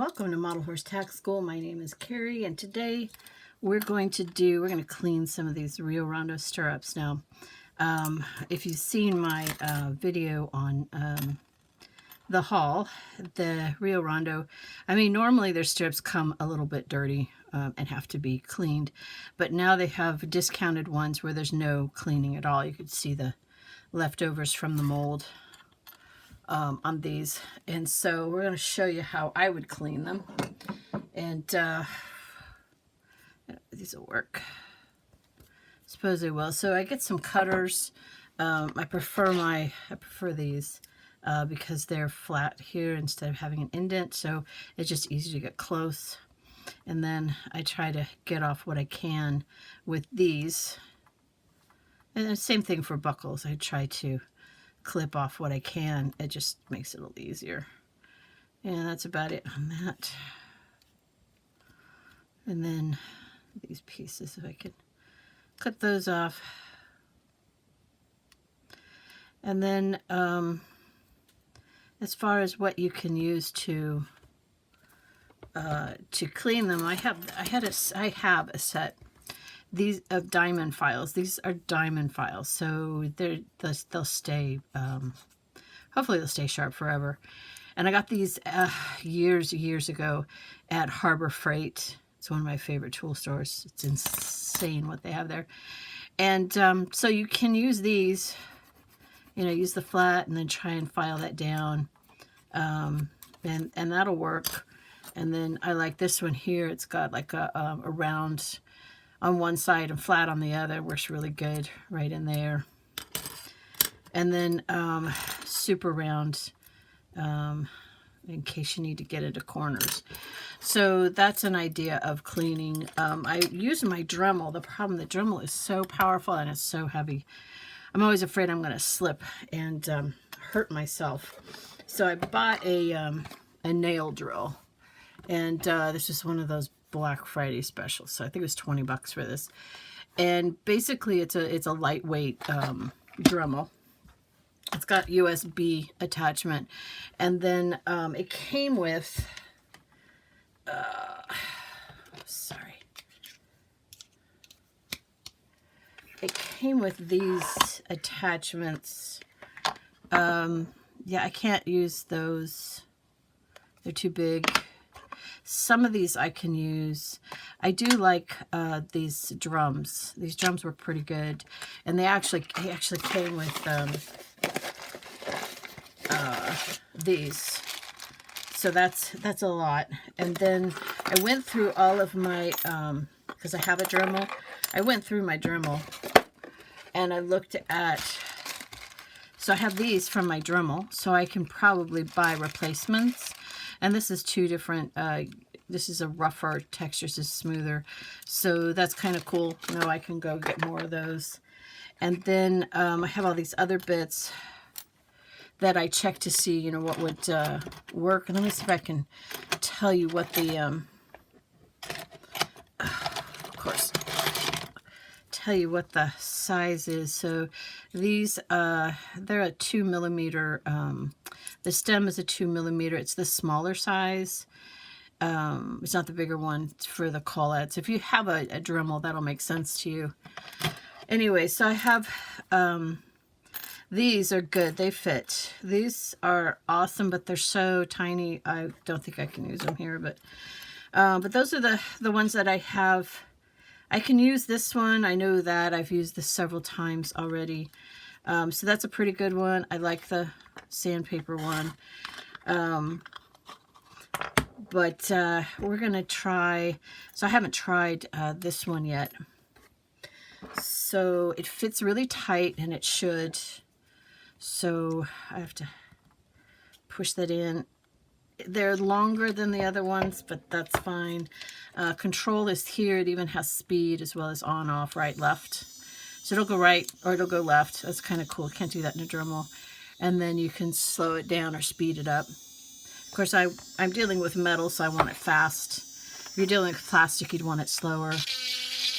Welcome to Model Horse Tack School. My name is Carrie, and today we're going to clean some of these Rio Rondo stirrups. Now, if you've seen my video on the haul, the Rio Rondo, I mean, normally their stirrups come a little bit dirty and have to be cleaned, but now they have discounted ones where there's no cleaning at all. You could see the leftovers from the mold on these, and so we're going to show you how I would clean them, and these will work. Suppose they will. So I get some cutters. I prefer these because they're flat here instead of having an indent, so it's just easy to get close. And then I try to get off what I can with these, and the same thing for buckles. I try to clip off what I can. It just makes it a little easier. And that's about it on that. And then these pieces, if I could clip those off. And then as far as what you can use to clean them, I have a set these of diamond files. These are diamond files, so they'll stay, hopefully they'll stay sharp forever. And I got these years ago at Harbor Freight. It's one of my favorite tool stores. It's insane what they have there. And so you can use these, use the flat and then try and file that down, and that'll work. And then I like this one here. It's got like a round on one side and flat on the other. Works really good right in there. And then super round in case you need to get into corners. So that's an idea of cleaning. I use my Dremel. The problem, the Dremel is so powerful and it's so heavy. I'm always afraid I'm going to slip and hurt myself. So I bought a nail drill, and this is one of those Black Friday specials, so I think it was 20 bucks for this. And basically it's a lightweight Dremel. It's got USB attachment, and then it came with it came with these attachments. Yeah, I can't use those, they're too big. Some of these I can use. I do like these drums. These drums were pretty good, and they actually came with these. So that's a lot. And then I went through all of my because I have a Dremel. I went through my Dremel and I looked at. So I have these from my Dremel, so I can probably buy replacements. And this is two different, this is a rougher texture, this is smoother. So that's kind of cool. I can go get more of those. And then I have all these other bits that I check to see, what would work. And let me see if I can tell you what the, of course, tell you what the size is. So these, they're a 2 millimeter, the stem is a 2 millimeter. It's the smaller size. It's not the bigger one for the call-outs. If you have a Dremel, that'll make sense to you. Anyway, so I have, these are good. They fit. These are awesome, but they're so tiny. I don't think I can use them here, but those are the ones that I have. I can use this one. I know that. I've used this several times already. So that's a pretty good one. I like the sandpaper one. But we're going to try, so I haven't tried this one yet. So it fits really tight, and it should. So I have to push that in. They're longer than the other ones, but that's fine. Control is here. It even has speed as well as on, off, right, left. So it'll go right or it'll go left. That's kind of cool. Can't do that in a Dremel. And then you can slow it down or speed it up. Of course, I'm dealing with metal, so I want it fast. If you're dealing with plastic, you'd want it slower.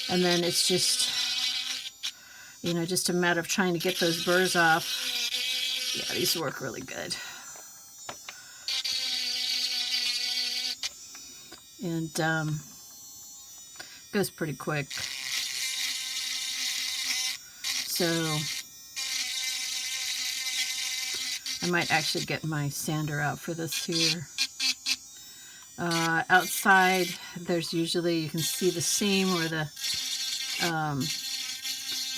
And then it's just, just a matter of trying to get those burrs off. Yeah, these work really good. and goes pretty quick. So I might actually get my sander out for this here. Outside, there's usually, you can see the seam where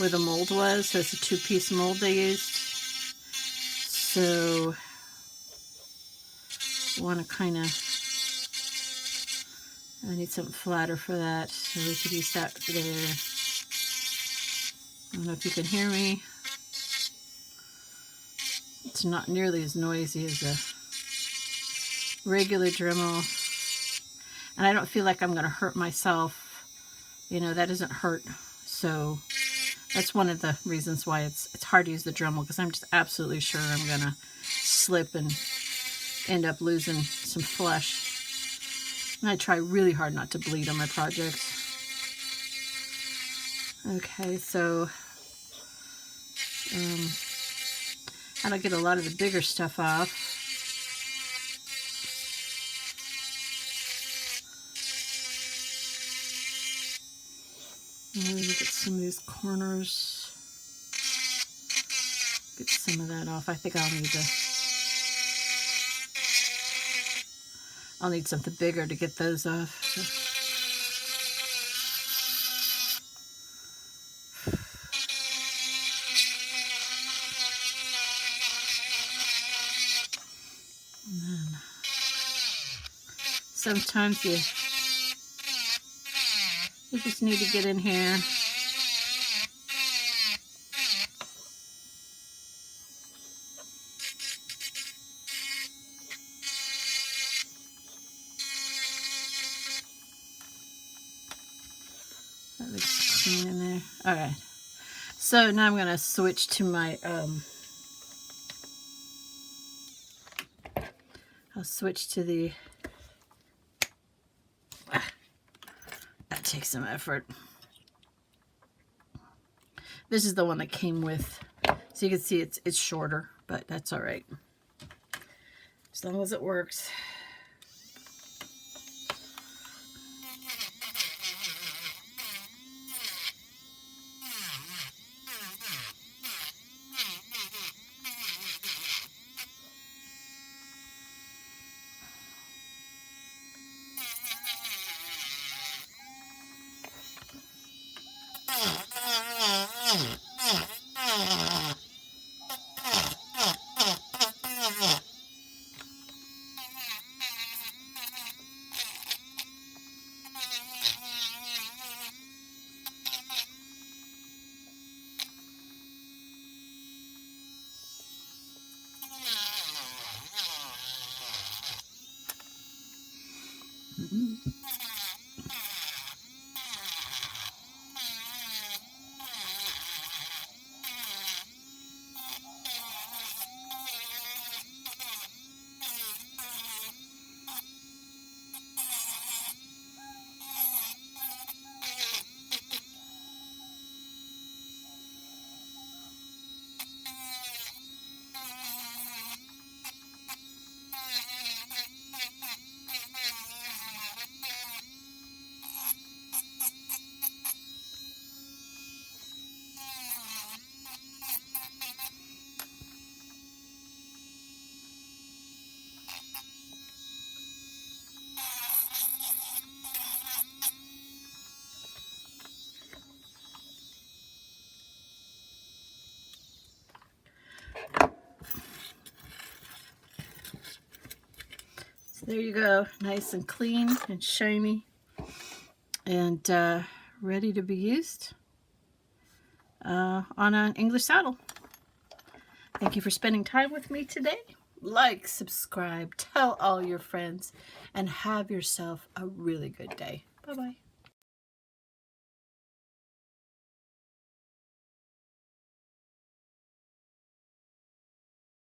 the mold was. So it's a 2-piece mold they used. So I want to kind of, I need something flatter for that. So we could use that there. I don't know if you can hear me. It's not nearly as noisy as a regular Dremel. And I don't feel like I'm going to hurt myself. You know, that doesn't hurt. So that's one of the reasons why it's hard to use the Dremel, because I'm just absolutely sure I'm going to slip and end up losing some flesh. And I try really hard not to bleed on my projects. Okay, so how to get a lot of the bigger stuff off. Maybe get some of these corners. Get some of that off. I think I'll need something bigger to get those off. And then sometimes you just need to get in here. That looks clean in there. Alright. So now I'm going to switch to my, I'll switch to the, that takes some effort. This is the one that came with, so you can see it's shorter, but that's alright. As long as it works. There you go, nice and clean and shiny and ready to be used on an English saddle. Thank you for spending time with me today. Like, subscribe, tell all your friends, and have yourself a really good day. Bye-bye.